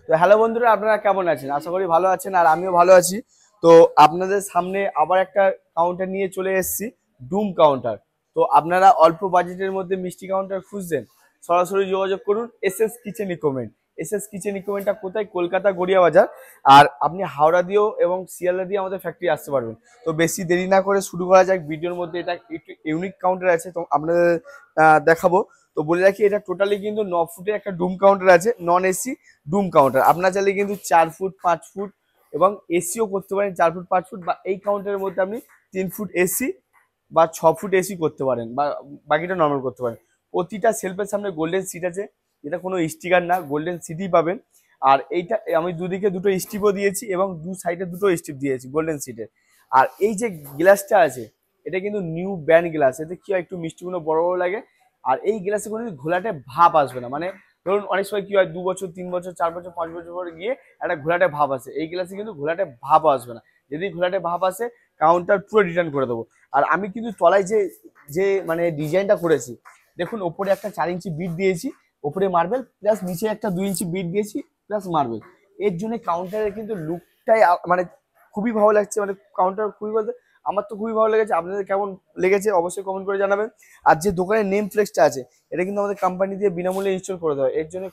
তো হ্যালো বন্ধুরা, আপনারা কেমন আছেন? আশা করি ভালো আছেন, আর আমিও ভালো আছি। তো আপনাদের সামনে আবার একটা কাউন্টার নিয়ে চলে এসেছি, ডুম কাউন্টার। তো আপনারা অল্প বাজেটের মধ্যে মিষ্টি কাউন্টার খুঁজছেন, সরাসরি যোগাযোগ করুন SS kitchen recommend. SS kitchen রিকমেন্ডটা কোথায়? কলকাতা গড়িয়া বাজার। আর আপনি হাওড়া দিয়েও এবং শিয়ালদা দিয়ে আমাদের ফ্যাক্টরি আসতে পারবেন। তো বেশি দেরি না করে শুরু করা যাক ভিডিওর মধ্যে। এটা একটু ইউনিক কাউন্টার আছে, তো আপনাদের দেখাবো। তো বলে রাখি, এটা টোটালি কিন্তু 9 ফুটের একটা ডুম কাউন্টার আছে, নন এসি ডুম কাউন্টার। আপনার চাইলে কিন্তু 4 ফুট, 5 ফুট এবং এসিও করতে পারেন। 4 ফুট, 5 ফুট, বা এই কাউন্টারের মধ্যে আপনি 3 ফুট এসি বা 6 ফুট এসি করতে পারেন, বা বাকিটা নর্মাল করতে পারেন। প্রতিটা সেলফের সামনে গোল্ডেন সিট আছে, এটা কোনো স্টিকার না, গোল্ডেন সিটই পাবেন। আর এইটা আমি দুদিকে দুটো স্টিপও দিয়েছি এবং দু সাইডে দুটো স্টিপ দিয়েছি গোল্ডেন সিটের। আর এই যে গ্লাসটা আছে, এটা কিন্তু নিউ ব্র্যান্ড গ্লাস। এতে কি হয়, একটু মিষ্টিগুলো বড় বড় লাগে। আর এই গ্লাসে কোনো ঘোলাটে ভাব আসবে না। মানে ধরুন অনেক সময় কি হয়, 2 বছর, 3 বছর, 4 বছর, 5 বছর পরে গিয়ে একটা ঘোলাটে ভাব আসে, এই গ্লাসে কিন্তু ঘোলাটে ভাব আসবে না। যদি ঘোলাটে ভাব আসে, কাউন্টার পুরো রিটার্ন করে দেবো। আর আমি কিন্তু তলায় যে যে মানে ডিজাইনটা করেছি, দেখুন ওপরে একটা 4 ইঞ্চি বিট দিয়েছি, ওপরে মার্বেল প্লাস নিচে একটা 2 ইঞ্চি বিট দিয়েছি প্লাস মার্বেল। এর জন্য কাউন্টারের কিন্তু লুকটাই মানে খুবই ভালো লাগছে। মানে কাউন্টার খুবই বলতে আমার তো খুবই ভালো লেগেছে। আপনাদের কেমন লেগেছে অবশ্যই কমেন্ট করে জানাবেন। আর যে দোকানের নেম ফ্লেক্সটা আছে, এটা কিন্তু আমাদের কোম্পানি দিয়ে বিনামূল্যে ইনস্টল করে দেওয়া হয়। এর জন্য